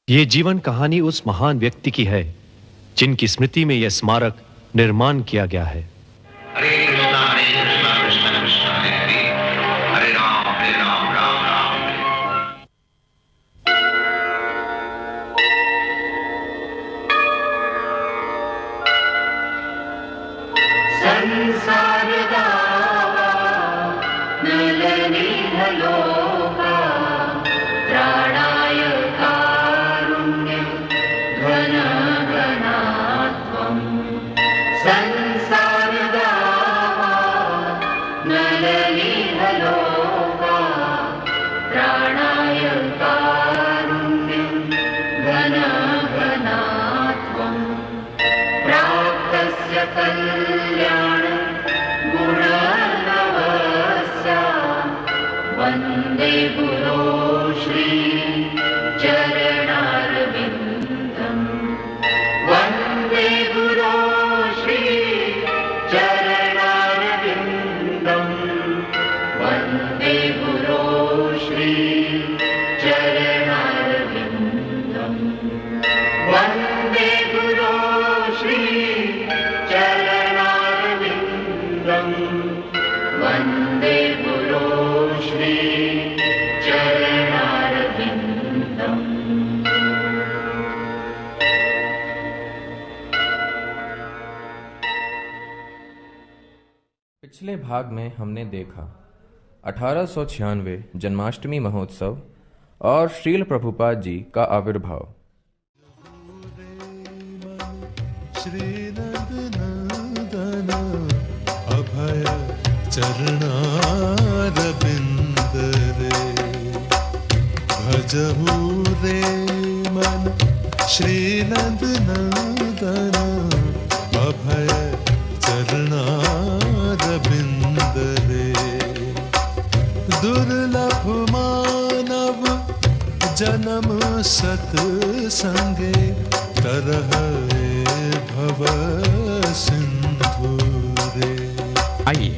ये जीवन कहानी उस महान व्यक्ति की है जिनकी स्मृति में यह स्मारक निर्माण किया गया है। हरे कृष्णा कृष्णा कृष्णा हरे हरे, हरे राम राम राम हरे। संसार दावा नलनी हलोका प्राणाय कारुण्यं घन घनात्वं। संसार दावा नलनी हलोका प्राणाय कारुण्यं घन घनात्वं। प्राप्तस्य कल्याण गुणर्नवस्य वन्दे गुरो श्री चरणारविन्दम्। वन्दे गुरो श्री चरणारविन्दम्। वन्दे गुरो श्री चरणारविन्दम्। वन्दे गुरो श्री चरणारविन्दम्। वन्दे गुरो श्री चरणारविन्दम्। पिछले भाग में हमने देखा 1896 जन्माष्टमी महोत्सव और श्रील प्रभुपाद जी का आविर्भाव। श्रीनंदन अभय चरणारविंद रे, भजहु रे मन श्रीनंदन अभय चरणारविंद रे। दुर्लभ मानव जन्म सत्संगे तरह भव सिंधु रे। आइए।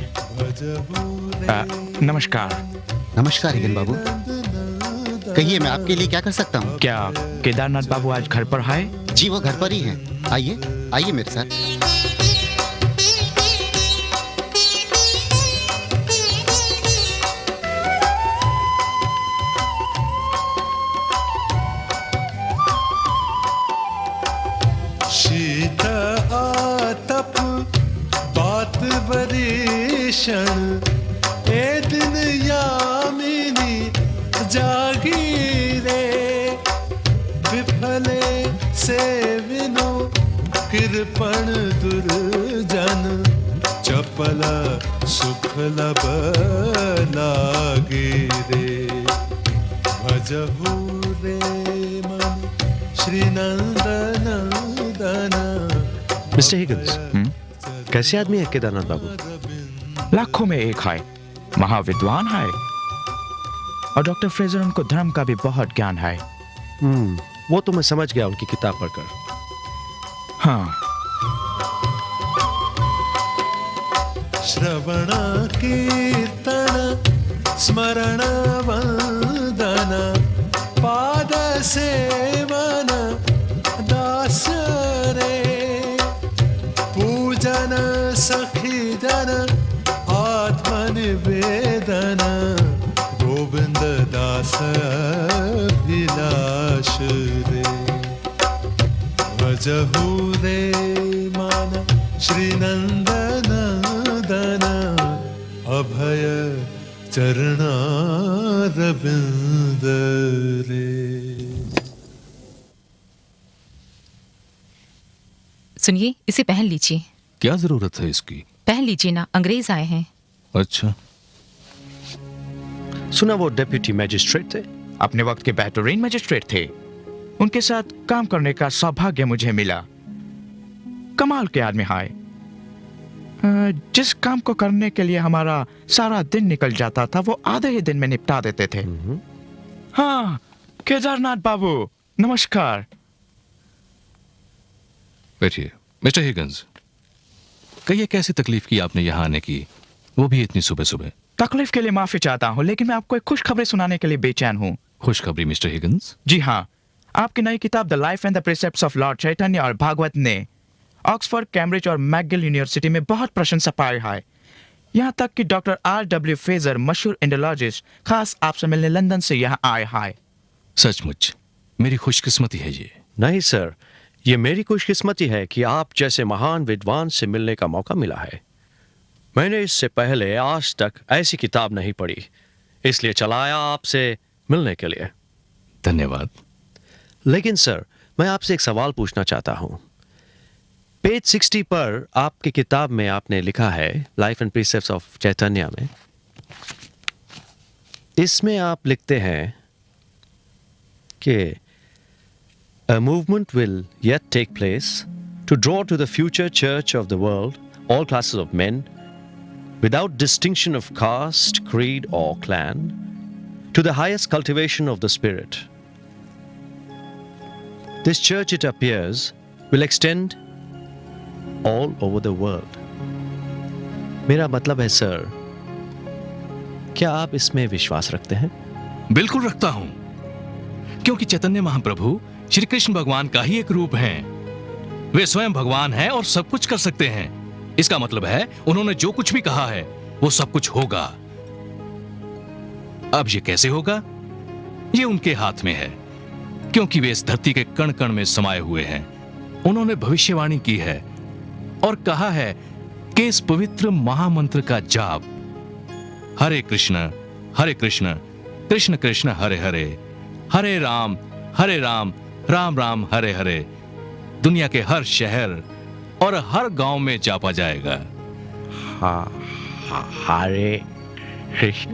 नमस्कार। नमस्कार हिगन बाबू, कहिए मैं आपके लिए क्या कर सकता हूँ? क्या केदारनाथ बाबू आज घर पर है? जी वो घर पर ही हैं। आइए आइए मेरे साथ। शीत आतप बात वरीषण, ए दिन यामिनी जागी रे। विफले से विनो कृपण दुर्जन, चपल सुख लब लागे रे। भजहु रे मन श्री नंदन। मिस्टर हिगन्स, कैसे आदमी है केदारनाथ बाबू? लाखों में एक है, महाविद्वान है और डॉक्टर फ्रेजर उनको धर्म का भी बहुत ज्ञान है। वो तो मैं समझ गया उनकी किताब पढ़कर। हाँ। श्रवण कीर्तन स्मरण वंदन, पाद सेवन दास रे। पूजन सखी जन आत्मनिवेदन, गोविंद दास अभिलाष रे। भजहु रे मन श्री नंदन अभय चरणारविंद रे। सुनिए, इसे पहन लीजिए। क्या जरूरत है इसकी? पहन लीजिए ना, अंग्रेज आए हैं। अच्छा। सुना वो डेप्यूटी मैजिस्ट्रेट थे? अपने वक्त के बेहतरीन मैजिस्ट्रेट थे। उनके साथ काम करने का सौभाग्य मुझे मिला। कमाल के आदमी है। जिस काम को करने के लिए हमारा सारा दिन निकल जाता था वो आधे ही दिन में निपटा देते थे। हाँ, केदारनाथ बाबू नमस्कार। बैठिए। मिस्टर हिगन्स, कहिए कैसी तकलीफ की आपने यहाँ आने की, वो भी इतनी सुबह सुबह? तकलीफ के लिए माफी चाहता हूँ, लेकिन मैं आपको एक खुशखबरी सुनाने के लिए बेचैन हूँ। खुशखबरी मिस्टर हिगन्स? जी हाँ, आपकी नई किताब the life and the precepts of lord Chaitanya और भागवत ने ऑक्सफोर्ड, कैम्ब्रिज और मैकगिल यूनिवर्सिटी में बहुत प्रशंसा पाई है। यहाँ तक कि डॉक्टर R.W. फेजर, मशहूर इंडोलॉजिस्ट, खास आपसे मिलने लंदन से यहाँ आए हैं। सचमुच मेरी खुशकिस्मती है ये। नहीं सर, ये मेरी खुशकिस्मती है कि आप जैसे महान विद्वान से मिलने का मौका मिला है। मैंने इससे पहले आज तक ऐसी किताब नहीं पढ़ी, इसलिए चला आया आपसे मिलने के लिए। धन्यवाद। लेकिन सर, मैं आपसे एक सवाल पूछना चाहता हूं। पेज 60 पर आपकी किताब में आपने लिखा है, लाइफ एंड प्रीसेप्ट्स ऑफ चैतन्य में, इसमें आप लिखते हैं कि a movement will yet take place to draw to the future church of the world all classes of men without distinction of caste, creed or clan to the highest cultivation of the spirit. This church, it appears, will extend all over the world. मेरा मतलब है sir, क्या आप इसमें विश्वास रखते हैं? बिल्कुल रखता हूं, क्योंकि चैतन्य महाप्रभु श्री कृष्ण भगवान का ही एक रूप हैं। वे स्वयं भगवान हैं और सब कुछ कर सकते हैं। इसका मतलब है उन्होंने जो कुछ भी कहा है वो सब कुछ होगा। अब ये कैसे होगा, ये उनके हाथ में है, क्योंकि वे इस धरती के कण कण में समाये हुए हैं। उन्होंने भविष्यवाणी की है और कहा है कि इस पवित्र महामंत्र का जाप, हरे कृष्ण कृष्ण कृष्ण हरे हरे, हरे राम राम राम हरे हरे, दुनिया के हर शहर और हर गांव में जापा जाएगा। हरे कृष्ण?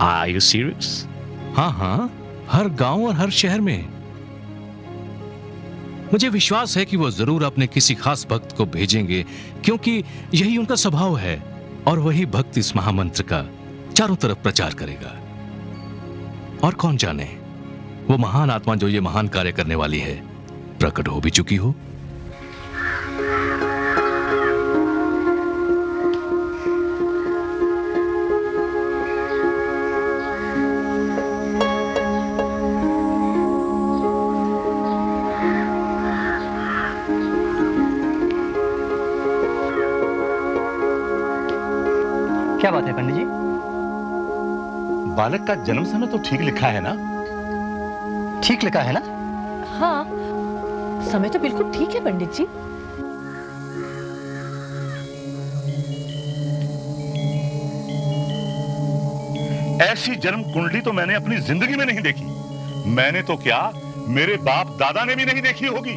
Are you serious? हाँ, हर गांव और हर शहर में। मुझे विश्वास है कि वो जरूर अपने किसी खास भक्त को भेजेंगे, क्योंकि यही उनका स्वभाव है, और वही भक्त इस महामंत्र का चारों तरफ प्रचार करेगा। और कौन जाने, वो महान आत्मा जो ये महान कार्य करने वाली है, प्रकट हो भी चुकी हो। क्या बात है पंडित जी? बालक का जन्म समय तो ठीक लिखा है ना? ठीक लिखा है ना? हाँ, समय तो बिल्कुल ठीक है पंडित जी। ऐसी जन्म कुंडली तो मैंने अपनी जिंदगी में नहीं देखी। मैंने तो क्या, मेरे बाप दादा ने भी नहीं देखी होगी।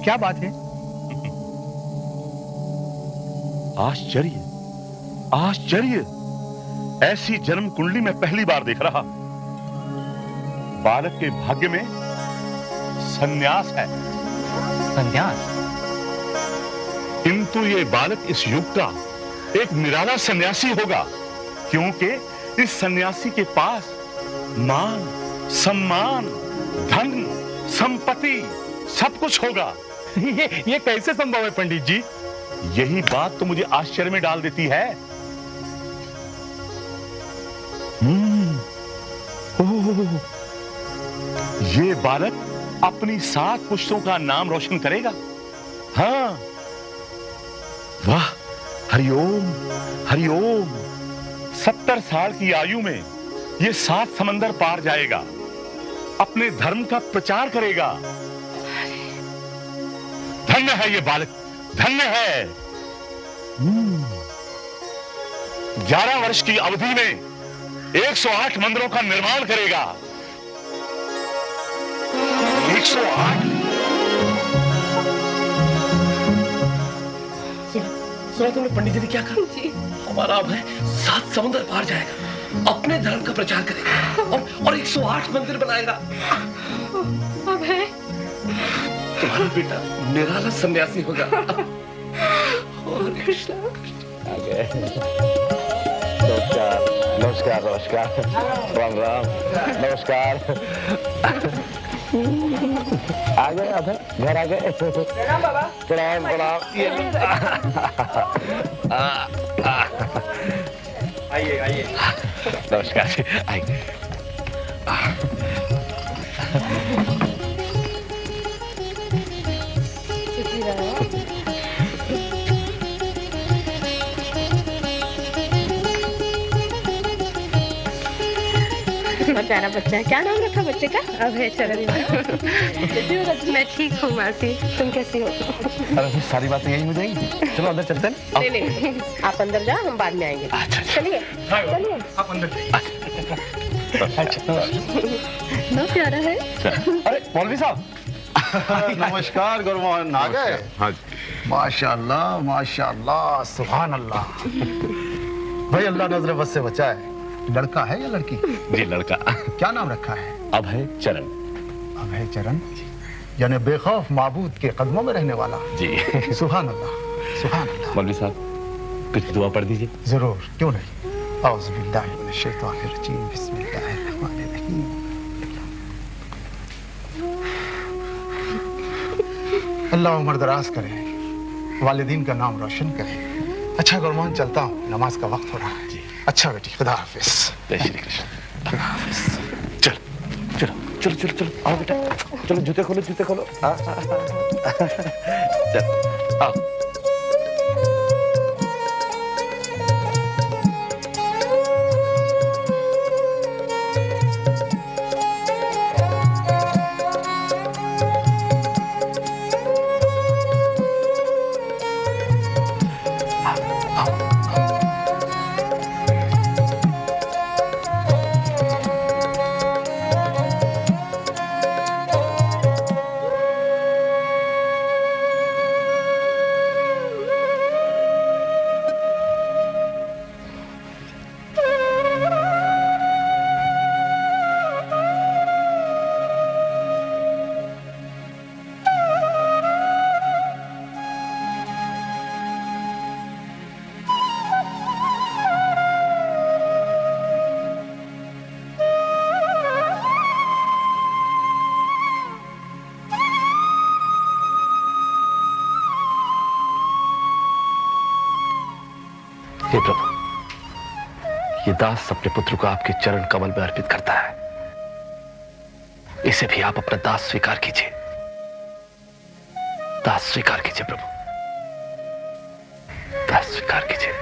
क्या बात है? आश्चर्य, आश्चर्य, ऐसी जन्म कुंडली मैं पहली बार देख रहा। बालक के भाग्य में सन्यास है। सन्यास? किंतु ये बालक इस युग का एक निराला सन्यासी होगा, क्योंकि इस सन्यासी के पास मान, सम्मान, धन, संपत्ति सब कुछ होगा। ये कैसे संभव है पंडित जी? यही बात तो मुझे आश्चर्य में डाल देती है। ओह, ये बालक अपनी 7 पुश्तों का नाम रोशन करेगा। हाँ, वाह, हरिओम हरिओम। 70 साल की आयु में ये 7 समंदर पार जाएगा, अपने धर्म का प्रचार करेगा। धन्य है ये बालक, धन्य है। 11 वर्ष की अवधि में 108 मंदिरों का निर्माण करेगा। 108? सुना तुमने पंडित जी ने क्या कहा? हमारा अब है 7 समुद्र पार जाएगा, अपने धर्म का प्रचार करेगा और 108 मंदिर बनाएगा। अब है तुम्हारा बेटा निराला सन्यासी होगा। और कृष्ण। नमस्कार नमस्कार नमस्कार, राम राम, नमस्कार। आ गए आप घर आ गए? प्रणाम बाबा। प्रणाम प्रणाम। आइए आइए। नमस्कार, आइए। प्यारा बच्चा है। क्या नाम रखा बच्चे का? अभय चरण। मैं ठीक हूँ मासी, तुम कैसी हो? अरे सारी बातें यही हो जाएंगी। चलो अंदर चलते हैं। नहीं, आप अंदर जाओ, हम बाद में आएंगे। चलिए चलिए, आप अंदर जाइए। ना प्यारा है। अरे मौलवी साहब। नमस्कार गुरुमोहन, आ गए? हाँ माशाअल्लाह माशाअल्लाह, सुभान अल्लाह। भाई अल्लाह नजर बस से बचाए। लड़का है या लड़की? जी लड़का। क्या नाम रखा है? अभय चरण। अभय चरण, यानी बेखौफ माबूद के कदमों में रहने वाला। जी सुभान अल्लाह सुभान अल्लाह। मौलवी साहब कुछ दुआ पढ़ दीजिए। जरूर, क्यों नहीं। औज़ु बिल्लाहि मिनश शैतानिर रजीम, बिस्मिल्लाहिर रहमानिर रहीम। अल्लाह उम्र दराज करे, वालिदीन का नाम रोशन करे। अच्छा गुरमान, चलता हूँ, नमाज का वक्त हो रहा है। जी अच्छा बेटी, खुदा हाफिज। जय श्री कृष्ण। खुदा हाफिज। चलो चलो चलो चलो चलो आओ बेटा, चलो जूते खोलो जूते खोलो। चल आओ। हे प्रभु, ये दास अपने पुत्र को आपके चरण कमल में अर्पित करता है। इसे भी आप अपना दास स्वीकार कीजिए। दास स्वीकार कीजिए प्रभु, दास स्वीकार कीजिए।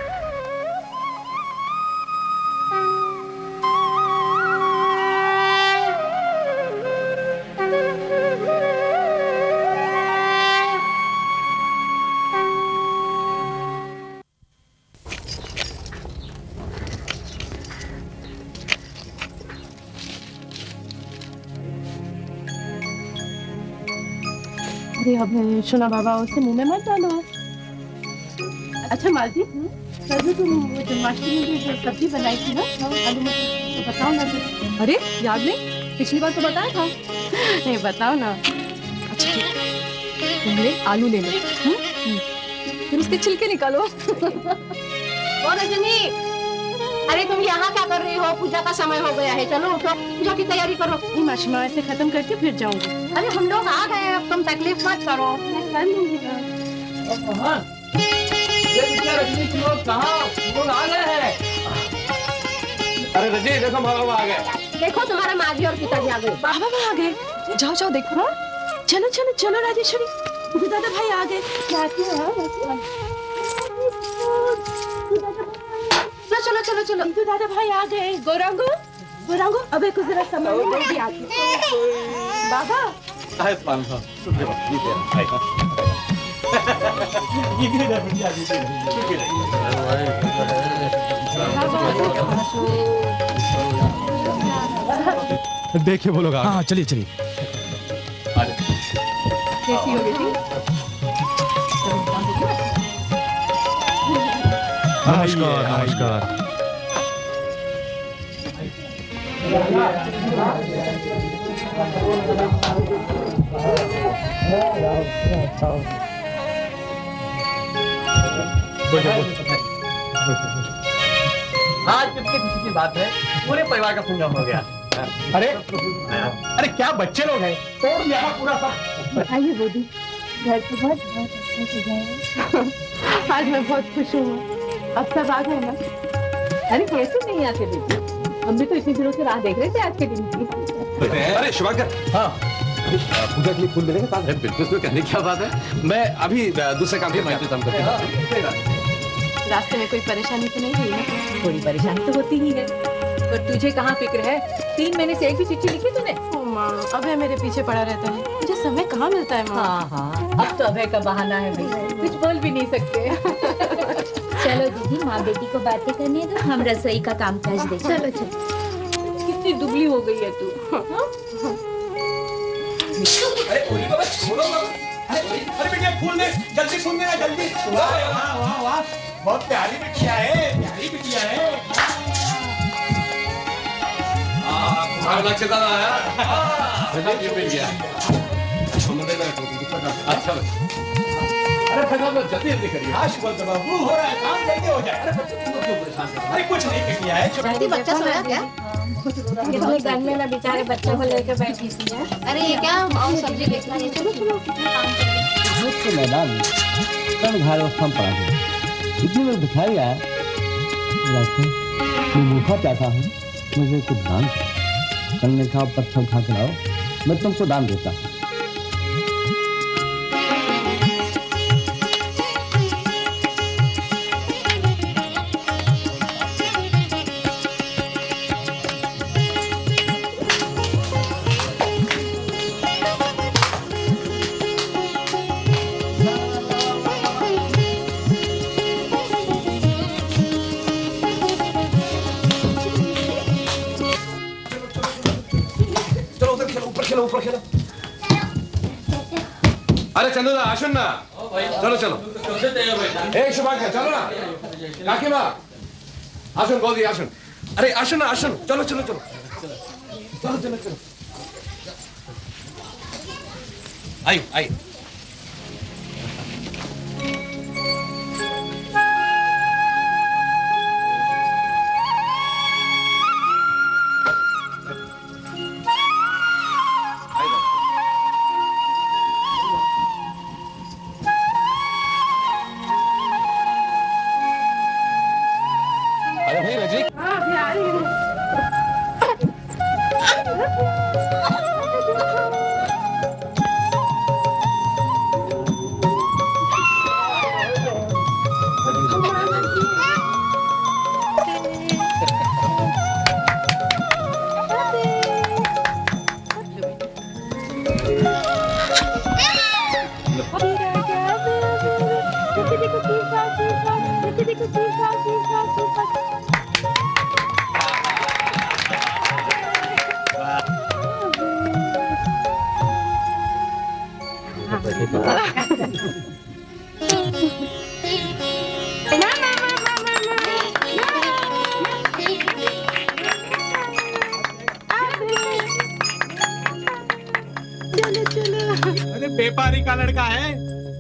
अरे अब सुना बाबा, उससे मुंह में मत डालो। अच्छा मालती, कल जो तुम जन्माष्टमी में जो सब्जी बनाई थी ना, आलू मटर, तो बताओ ना। अरे याद नहीं, पिछली बार तो बताया था। नहीं बताओ ना। अच्छा तुम ले आलू ले लो, फिर उसके छिलके निकालो। ओ रजनी, अरे तुम यहाँ क्या कर रही हो? पूजा का समय हो गया है, चलो उठो, पूजा की तैयारी करो। नहीं माशिमा, ऐसे खत्म करके फिर जाऊंगी। अरे हम लोग आ गए, अब तुम तकलीफ मत करो, मैं कर लूंगी ना। लोग आ गए हैं। अरे रजी देखो, बाबा आ गए। देखो तुम्हारा माजी और पिताजी आ गए। बाबा आ गए, जाओ जाओ देखो। चलो चलो चलो राजेश्वरी, दादा भाई आ गए। चलो चलो चलो, तो दादा भाई आ गए। गौरांगो गौरांगो, अबे कुछ जरा समझ में भी आती। बाबा देखिए वो लोग आ गए। हाँ चलिए चलिए। कैसी हो बेटी? नमस्कार नमस्कार। आज कितनी खुशी की बात है, पूरे परिवार का संगम हो गया। अरे अरे क्या बच्चे लोग हैं, तोड़ दिया पूरा सब। आइए बोदी, घर तो बहुत अच्छा सजाया। आज मैं बहुत खुश हूँ, अब सब आ गए ना। अरे कैसे नहीं आते बेटी, हम भी तो इतनी दिनों से राह देख रहे थे आज के दिन की। अरे शुभाकर, हाँ पूजा के लिए फूल मिलेगा? बिल्कुल, इसमें कहने की क्या बात है। मैं अभी दूसरे काम के इंतजाम करता हूँ। रास्ते में कोई परेशानी तो नहीं हुई ना? थोड़ी परेशानी तो होती ही है, पर तुझे कहाँ फिक्र है? 3 महीने से एक भी चिट्ठी लिखी तूने? ओ माँ, अभय मेरे पीछे पड़ा रहता है, मुझे समय कहाँ मिलता है माँ? हाँ हाँ, अब तो अभय का बहाना है भाई, कुछ बोल भी नहीं सकते। चलो दीदी, माँ बेटी को बातें करने दो, हम रसोई का काम काज देखें। चलो चलो। कितनी दुबली हो गई है तू। अरे बेटिया फूल में जल्दी फूल देना, जल्दी। वाह वाह वाह, बहुत प्यारी बिटिया है, प्यारी बिटिया है। नक्शेदार आया, ये मिल गया। अच्छा अरे फटाफट जल्दी जल्दी करिए। हाँ शुभ बाबू, हो रहा है काम, जल्दी हो जाए। अरे बच्चे तुम क्यों परेशान कर रहे हो? अरे कुछ नहीं किया है। जल्दी बच्चा सोया क्या? कितने घर में मैं बेचारे बच्चों को लेकर बैठी थी यार। अरे ये क्या, आओ सब्जी देखना है। चलो चलो, कितना काम करें। तो मैदान में अवस्था में पड़ा है, इतनी में भिखारी आया, मैं भूखा प्यासा हूँ, मुझे कुछ दान करने का पत्थर उठा के लाओ, मैं तुमको दान देता हूँ। ऊपर खेलो। अरे चंदू ना, आशुन ना, चलो चलो। ए शुभाकर, चलो ना। काकी माँ, आशुन गोदी, आशुन। अरे आशुन ना, आशुन, चलो चलो चलो चलो चलो चलो। आई आई। अरे व्यापारी का लड़का है,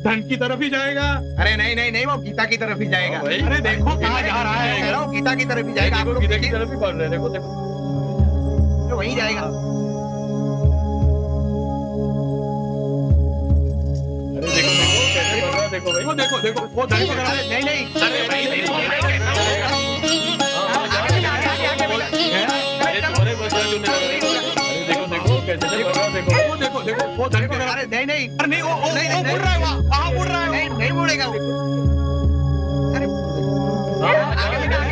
धन की तरफ ही जाएगा। अरे नहीं नहीं नहीं, वो गीता की तरफ ही जाएगा। अरे देखो कहाँ जा रहा है, कह रहा हूँ गीता की तरफ ही जाएगा। आपको गीता की तरफ ही बढ़ रहे, देखो देखो, तो वहीं जाएगा। अरे देखो देखो कैसे बढ़ रहा है, देखो भाई, वो देखो देखो वो धन को नहीं नहीं, अरे भाई देखो देखो देखो वो धन को, अरे नहीं नहीं, अरे नहीं वो मुड़ रहा है, वहाँ मुड़ रहा है, नहीं नहीं मुड़ेगा वो। अरे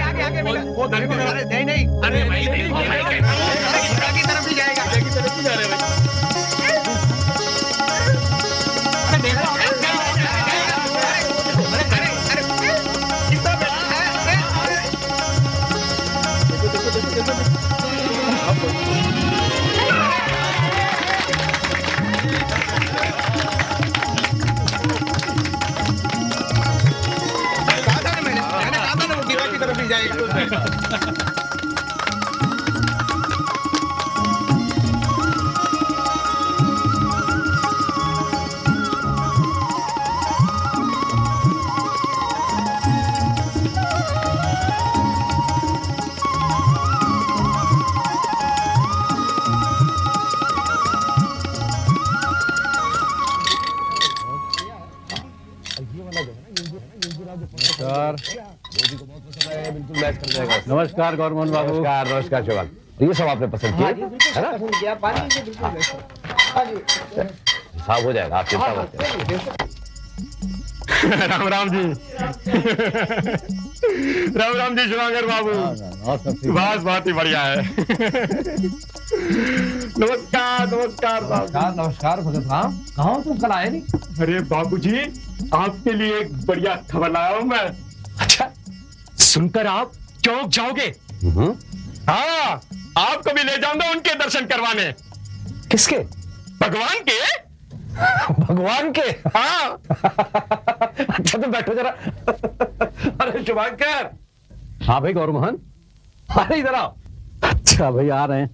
आगे आगे वो धन को, अरे नहीं नहीं, अरे भाई गीता की तरफ ही जाएगा, गीता की तरफ ही जा रहे हैं भाई। अरे देखो बिल्कुल मैच कर जाएगा। नमस्कार गौरमोहन बाबू। नमस्कार नमस्कार शिवांग, ये सब आपने पसंद किया है ना? हिसाब हो जाएगा, आप चिंता मत करिए। राम राम जी। राम राम जी शिवांगर बाबू, बस बहुत ही बढ़िया है। नमस्कार नमस्कार नमस्कार नमस्कार भगत राम, कहाँ हो तुम, कल आए नहीं? अरे बाबूजी, आपके लिए एक बढ़िया खबर लाया हूं मैं। अच्छा, सुनकर आप चौंक जाओगे। हाँ, आपको भी ले जाऊंगा उनके दर्शन करवाने। किसके? भगवान के। भगवान के? हाँ। अच्छा तो बैठो जरा। अरे शुभांकर। हाँ भाई गौरमोहन, अरे इधर आओ। अच्छा भाई आ रहे हैं।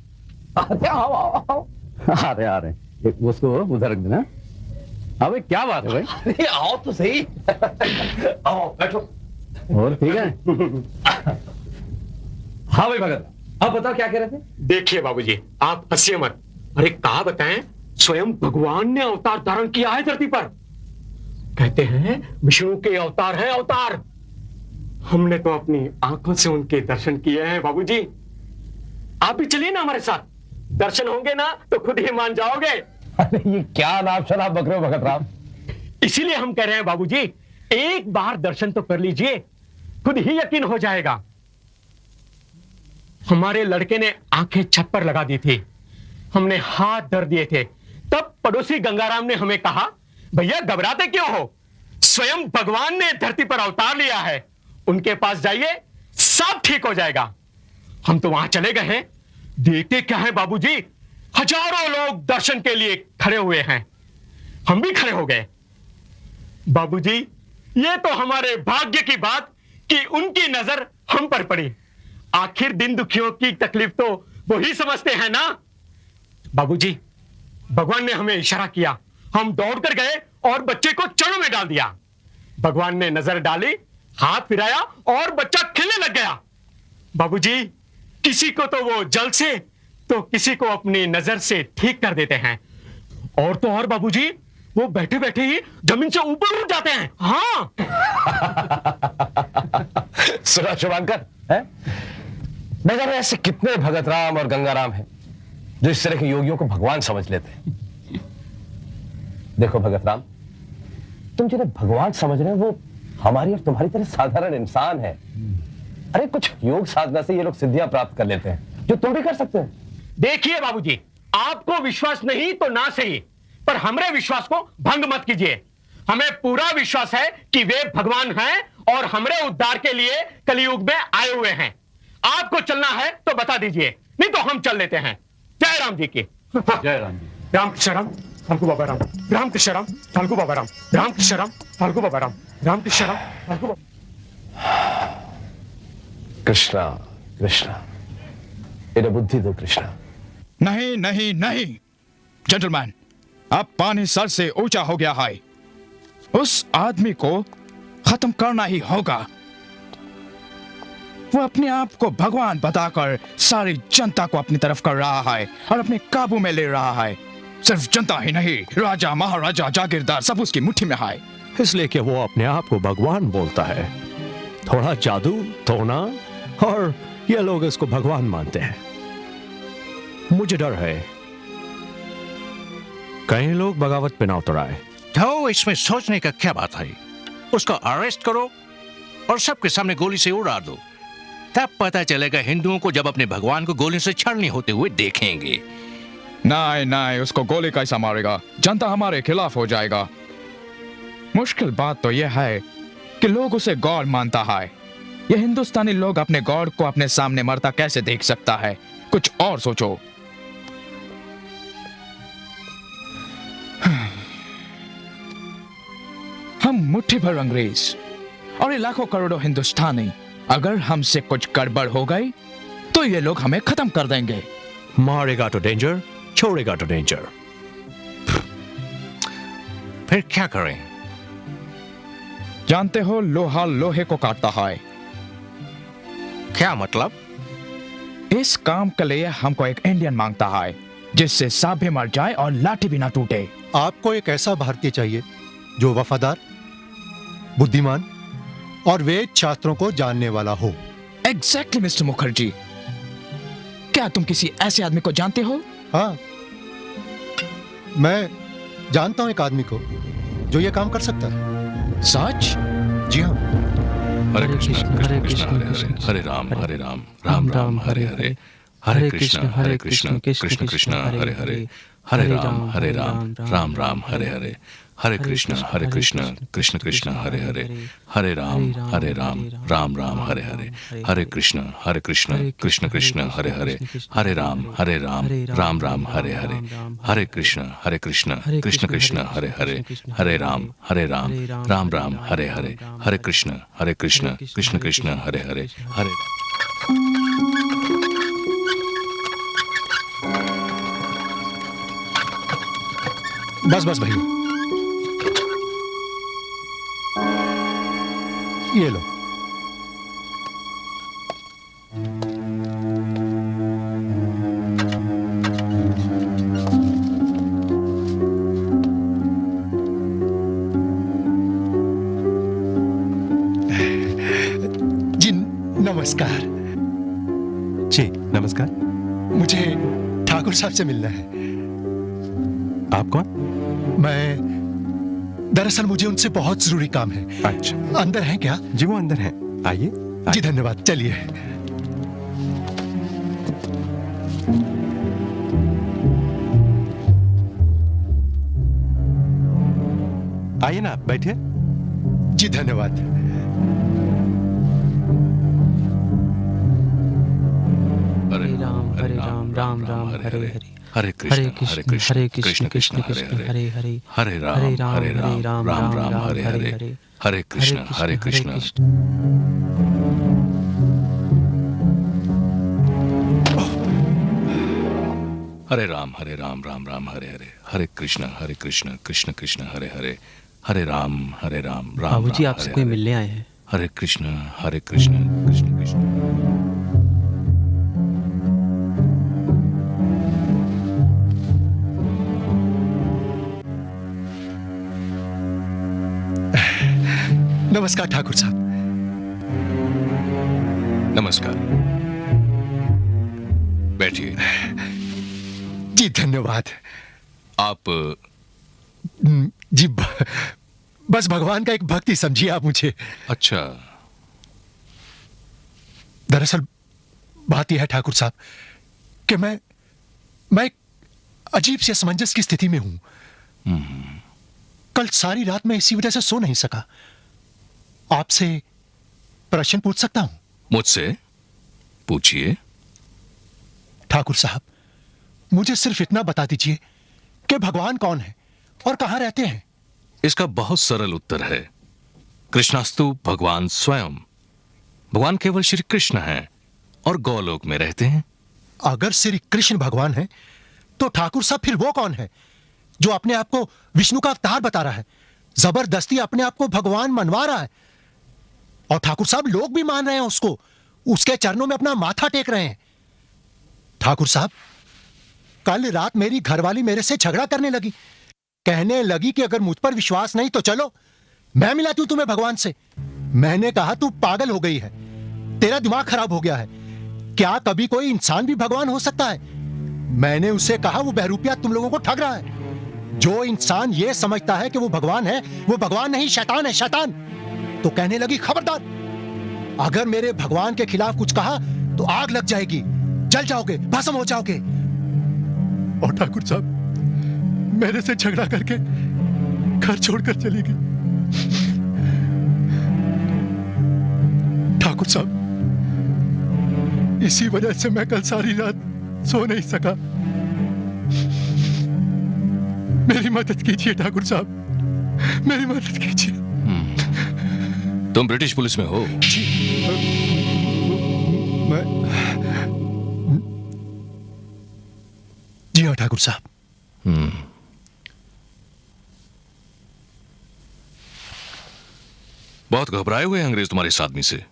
अरे आओ आओ आओ। आ रहे हैं। एक उसको उधर रख देना। हाँ भाई क्या बात है भाई? अरे आओ तो सही। आओ बैठो। और ठीक है? हाँ भाई भगत, आप बताओ क्या कह रहे थे? देखिए बाबूजी, आप हंसिए मत। अरे कहा बताएं, स्वयं भगवान ने अवतार धारण किया है धरती पर। कहते हैं विष्णु के अवतार है अवतार। हमने तो अपनी आंखों से उनके दर्शन किए हैं बाबूजी। आप भी चलिए ना हमारे साथ, दर्शन होंगे ना तो खुद ही मान जाओगे। अरे ये क्या नाम शराब बक रहे हो भगत राम? इसीलिए हम कह रहे हैं बाबूजी, एक बार दर्शन तो कर लीजिए, खुद ही यकीन हो जाएगा। हमारे लड़के ने आंखें छत पर लगा दी थी, हमने हाथ धर दिए थे, तब पड़ोसी गंगाराम ने हमें कहा, भैया घबराते क्यों हो, स्वयं भगवान ने धरती पर अवतार लिया है, उनके पास जाइए सब ठीक हो जाएगा। हम तो वहां चले गए हैं, देखते क्या है बाबूजी, हजारों लोग दर्शन के लिए खड़े हुए हैं, हम भी खड़े हो गए। बाबूजी, ये तो हमारे भाग्य की बात कि उनकी नजर हम पर पड़ी। आखिर दिन दुखियों की तकलीफ तो वो ही समझते हैं ना। बाबूजी, भगवान ने हमें इशारा किया, हम दौड़कर गए और बच्चे को चरणों में डाल दिया। भगवान ने नजर डाली, हाथ फिराया और बच्चा खिलने लग गया। बाबूजी, किसी को तो वो जल से तो किसी को अपनी नजर से ठीक कर देते हैं, और तो और बाबूजी, वो बैठे बैठे ही जमीन से ऊपर उठ जाते हैं। हाँ। सुना शुभांकर, न जाने ऐसे कितने भगत राम और गंगाराम हैं जो इस तरह के योगियों को भगवान समझ लेते हैं। देखो भगत राम, तुम जिन्हें भगवान समझ रहे हो वो हमारी और तुम्हारी तरह साधारण इंसान है। अरे कुछ योग साधना से ये लोग सिद्धियां प्राप्त कर लेते हैं जो तुम भी कर सकते हो। देखिए बाबूजी, आपको विश्वास नहीं तो ना सही, पर हमारे विश्वास को भंग मत कीजिए। हमें पूरा विश्वास है कि वे भगवान हैं और हमारे उद्धार के लिए कलयुग में आए हुए हैं। आपको चलना है तो बता दीजिए, नहीं तो हम चल लेते हैं। जय राम जी की। जय राम जी। राम कृष्ण राम, फाल्गु बाबा राम, राम कृष्ण राम, फाल्गु बाबा राम, राम कृष्ण राम, फाल्गु बाबा राम, राम कृष्ण राम, फाल्गु बाबा। कृष्णा कृष्णा, इन्हें बुद्धि दो कृष्णा। नहीं नहीं नहीं जेंटलमैन, अब पानी सर से ऊंचा हो गया है। उस आदमी को खत्म करना ही होगा। वो अपने आप को भगवान बताकर सारी जनता को अपनी तरफ कर रहा है और अपने काबू में ले रहा है। सिर्फ जनता ही नहीं, राजा महाराजा जागीरदार सब उसकी मुट्ठी में है। इसलिए कि वो अपने आप को भगवान बोलता है। थोड़ा जादू टोना और ये लोग इसको भगवान मानते हैं। मुझे डर है कई लोग बगावत पे ना उतर आए। तो इसमें सोचने का क्या बात है? उसको अरेस्ट करो और सबके सामने गोली से उड़ा दो, तब पता चलेगा हिंदुओं को जब अपने भगवान को गोली से छलनी होते हुए देखेंगे। नहीं नहीं, उसको गोली कैसा मारेगा? जनता हमारे खिलाफ हो जाएगा। मुश्किल बात तो यह है कि लोग उसे गॉड मानता है। ये हिंदुस्तानी लोग अपने गॉड को अपने सामने मरता कैसे देख सकता है? कुछ और सोचो। हम मुट्ठी भर अंग्रेज और ये लाखों करोड़ों हिंदुस्तानी, अगर हमसे कुछ गड़बड़ हो गई तो ये लोग हमें खत्म कर देंगे। मारेगा तो डेंजर, छोड़ेगा तो डेंजर। फिर क्या करें? जानते हो, लोहा लोहे को काटता है। क्या मतलब? इस काम के लिए हमको एक इंडियन मांगता है जिससे सांप भी मर जाए और लाठी भी ना टूटे। आपको एक ऐसा भारतीय चाहिए जो वफादार, बुद्धिमान और वेद शास्त्रों को जानने वाला हो। Exactly mister Mukherjee. क्या तुम किसी ऐसे आदमी को जानते हो? हाँ, मैं जानता हूं एक आदमी को जो ये काम कर सकता है। सच? जी हाँ। हरे कृष्ण हरे कृष्ण हरे हरे, हरे राम राम राम हरे हरे, हरे कृष्ण कृष्ण कृष्ण हरे हरे, हरे राम राम हरे हरे, हरे कृष्ण कृष्ण कृष्ण हरे हरे, हरे राम राम हरे हरे, हरे कृष्ण कृष्ण कृष्ण हरे हरे, हरे राम राम हरे हरे, हरे कृष्ण कृष्ण कृष्ण हरे हरे, हरे राम राम हरे हरे, हरे कृष्ण कृष्ण कृष्ण हरे हरे, हरे बस भैया, ये लो। जी नमस्कार। जी नमस्कार। मुझे ठाकुर साहब से मिलना है। आप कौन? मैं दरअसल मुझे उनसे बहुत जरूरी काम है। अच्छा, अंदर हैं क्या? जी वो अंदर हैं, आइए। जी धन्यवाद, चलिए। आइए ना, बैठिए। जी धन्यवाद। हरे राम हरे हरे, हरे कृष्ण कृष्ण कृष्ण हरे हरे, हरे राम राम हरे हरे, हरे कृष्ण हरे राम राम हरे हरे, हरे कृष्ण कृष्ण कृष्ण हरे हरे, हरे राम बाबूजी आपसे कोई मिलने आए हैं। हरे कृष्ण कृष्ण कृष्ण। नमस्कार ठाकुर साहब। नमस्कार, बैठिए। जी धन्यवाद। आप जी बस भगवान का एक भक्ति समझिए आप मुझे। अच्छा। दरअसल बात यह है ठाकुर साहब कि मैं एक अजीब सी असमंजस की स्थिति में हूं। कल सारी रात मैं इसी वजह से सो नहीं सका। आपसे प्रश्न पूछ सकता हूं? मुझसे पूछिए। ठाकुर साहब, मुझे सिर्फ इतना बता दीजिए कि भगवान कौन है और कहां रहते हैं? इसका बहुत सरल उत्तर है, कृष्णास्तु भगवान स्वयं। भगवान केवल श्री कृष्ण हैं और गौलोक में रहते हैं। अगर श्री कृष्ण भगवान है तो ठाकुर साहब फिर वो कौन है जो अपने आप को विष्णु का अवतार बता रहा है, जबरदस्ती अपने आप को भगवान मनवा रहा है? और ठाकुर साहब लोग भी मान रहे हैं उसको, उसके चरणों में अपना माथा टेक रहे हैं। ठाकुर साहब, कल रात मेरी घरवाली मेरे से झगड़ा करने लगी, कहने लगी कि अगर मुझ पर विश्वास नहीं तो चलो मैं मिलाती हूं तुम्हें भगवान से। मैंने कहा तू पागल हो गई है, तेरा दिमाग खराब हो गया है, क्या कभी कोई इंसान भी भगवान हो सकता है? मैंने उसे कहा वो बहरूपिया तुम लोगों को ठग रहा है। जो इंसान ये समझता है कि वो भगवान है, वो भगवान नहीं शैतान है, शैतान। तो कहने लगी खबरदार, अगर मेरे भगवान के खिलाफ कुछ कहा तो आग लग जाएगी, जल जाओगे, भस्म हो जाओगे। और ठाकुर साहब मेरे से झगड़ा करके घर छोड़कर चली गई। ठाकुर साहब, इसी वजह से मैं कल सारी रात सो नहीं सका। मेरी मदद कीजिए ठाकुर साहब, मेरी मदद कीजिए। तुम ब्रिटिश पुलिस में हो? जी हाँ ठाकुर साहब। बहुत घबराए हुए हैं अंग्रेज तुम्हारे इस आदमी से।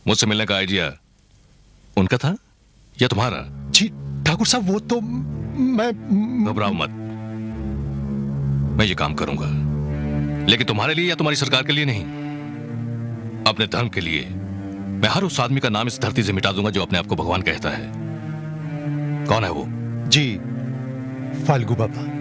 मुझसे मिलने का आइडिया उनका था या तुम्हारा? जी ठाकुर साहब, वो तो मैं घबराओ मत, मैं ये काम करूंगा, लेकिन तुम्हारे लिए या तुम्हारी सरकार के लिए नहीं, अपने धर्म के लिए, मैं हर उस आदमी का नाम इस धरती से मिटा दूंगा जो अपने आप को भगवान कहता है। कौन है वो? जी, फाल्गू बाबा।